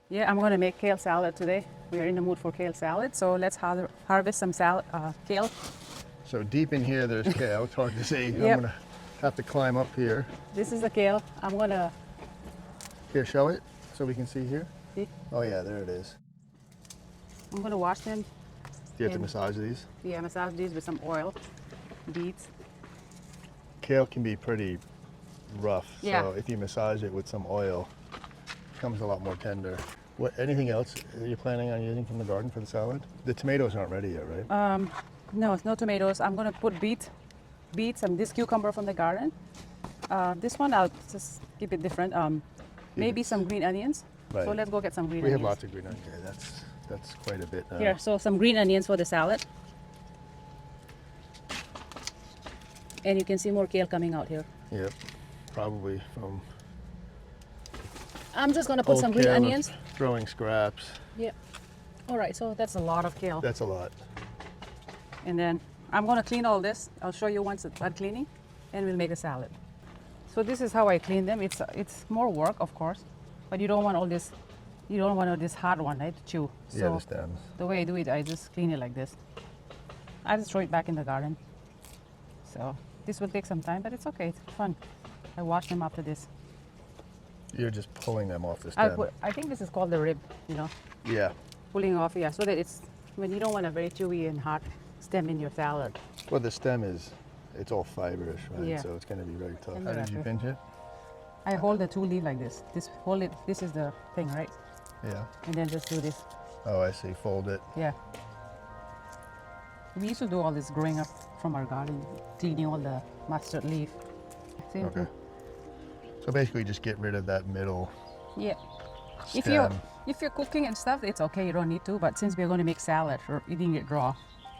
Yeah, I'm gonna make kale salad today. We're in the mood for kale salad, so let's harvest some kale. So deep in here, there's kale. It's hard to see. I'm Yep, gonna have to climb up here. this is the kale. I'm gonna Here, show it so we can see here. see. Oh yeah, there it is. I'm gonna wash them Do you have to and massage these? yeah, massage these with some oil, beads. Kale can be pretty rough, Yeah. so if you massage it with some oil, it becomes a lot more tender. Anything else that you're planning on using from the garden for the salad? The tomatoes aren't ready yet, right? No, it's no tomatoes. I'm gonna put beets, and this cucumber from the garden. This one I'll just keep it different. Maybe some green onions. Right. So let's go get some green We onions. have lots of green onions. Okay, that's quite a bit now. Here, so some green onions for the salad. And you can see more kale coming out here. Yep, probably from I'm just gonna put old some green kale onions. throwing scraps. Yeah. All right, so that's a lot of kale. That's a lot. And then I'm gonna clean all this. I'll show you once it's done cleaning, and we'll make a salad. So this is how I clean them. It's more work, of course, but you don't want all this. You don't want all this hard one, right, to chew. Yeah, So the stems. the way I do it, I just clean it like this. I just throw it back in the garden. So this will take some time, but it's okay. It's fun. I wash them after this. You're just pulling them off the stem. I think this is called the rib. Yeah. Pulling off, yeah, so that it's when you don't want a very chewy and hard stem in your salad. Well, the stem it's all fibrous, right? Yeah. So it's going to be very tough. And How did you pinch it? I hold the two leaf like this. Hold it. This is the thing, right? Yeah. And then just do this. Oh, I see. Fold it. Yeah. We used to do all this growing up from our garden, cleaning all the mustard leaf. Same Okay. thing. So basically, just get rid of that middle Yeah. stem. If you're cooking and stuff, it's okay. You don't need to. But since we're going to make salad or eating it raw,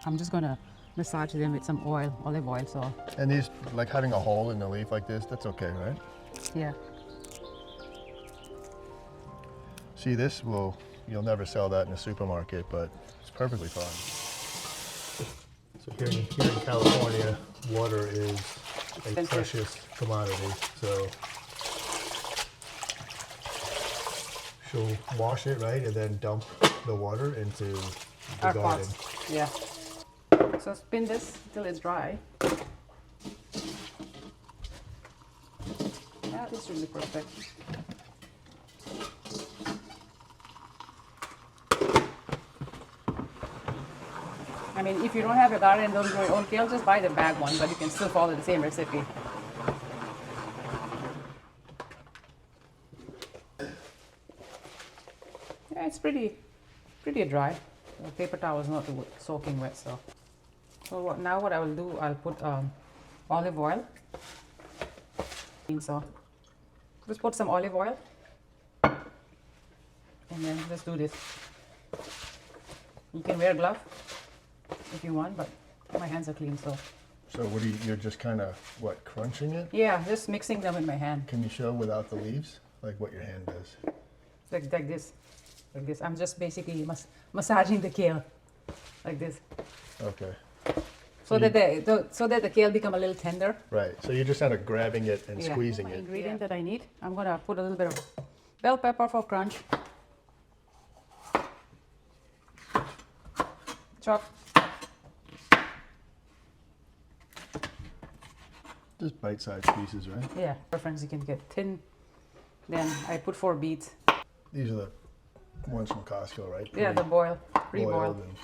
I'm just gonna massage them with some oil, olive oil. So And these, like having a hole in the leaf like this, that's okay, right? yeah. See, you'll never sell that in a supermarket, but it's perfectly fine. So here in California, water is a precious commodity. So she'll wash it, right, and then dump the water into the Our garden. pots. Yeah. So spin this till it's dry. Yeah, this should be perfect. I mean, if you don't have a garden and don't grow your own kale, just buy the bag one, but you can still follow the same recipe. Yeah, it's pretty dry. The paper towel is not soaking wet, so. So now what I will do, I'll put olive oil. So just put some olive oil, and then just do this. You can wear a glove if you want, but my hands are clean, so. So you're just kind of, crunching it? Yeah, just mixing them with my hand. Can you show without the leaves, like what your hand does? Like this. Like this. I'm just basically massaging the kale. Like this. Okay. So that the kale become a little tender. Right, so you're just kind of grabbing it and Yeah. squeezing My it. ingredient that I need, I'm gonna put a little bit of bell pepper for crunch. Chop. Just bite-sized pieces, right? Yeah, preference you can get thin. Then I put 4 beets. These are the ones from Costco, right? Yeah, the pre-boiled. Boiled and-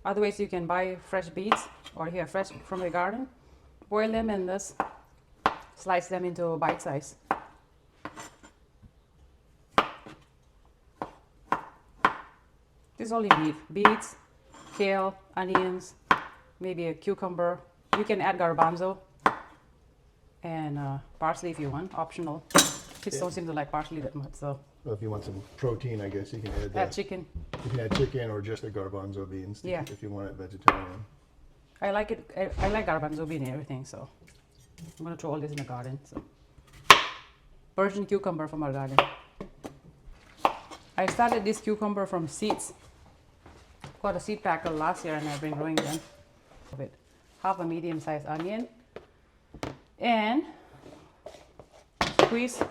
Otherwise, you can buy fresh beets or here fresh from the garden. Boil them and just slice them into bite size. This is all you need: beets, kale, onions, maybe a cucumber. You can add garbanzo and parsley if you want, optional. Kids don't seem to like parsley that much, so Well, if you want some protein, I guess you can add add chicken. You can add chicken or just the garbanzo beans Yeah. if you want it vegetarian. I like it. I like garbanzo bean and everything, so I'm gonna throw all this in the garden. So Persian cucumber from our garden. I started this cucumber from seeds. Got a seed packer last year, and I've been growing them. Half a medium-sized onion, and squeeze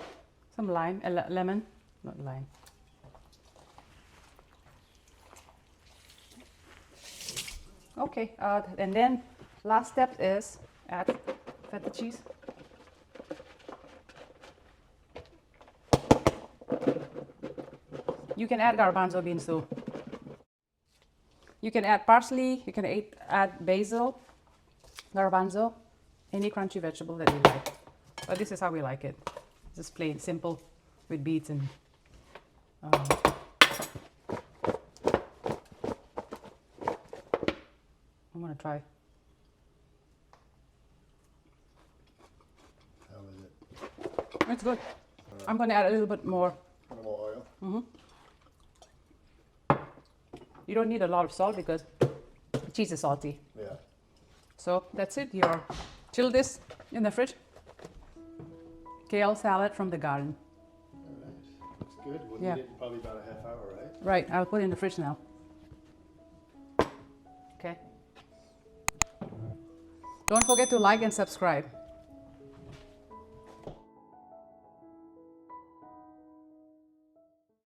some lime, lemon, not lime. Okay, and then last step is add feta cheese. You can add garbanzo beans too. You can add parsley, you can add basil, garbanzo, any crunchy vegetable that you like. But this is how we like it. Just plain simple with beets and I'm gonna try. How is it? It's good. I'm gonna add a little bit more. A little oil. You don't need a lot of salt because cheese is salty. Yeah. So that's it. Your chill this in the fridge. Kale salad from the garden. All right. Looks good. We'll Yeah. need it in probably about a half hour, right? Right, I'll put it in the fridge now. Okay. Don't forget to like and subscribe.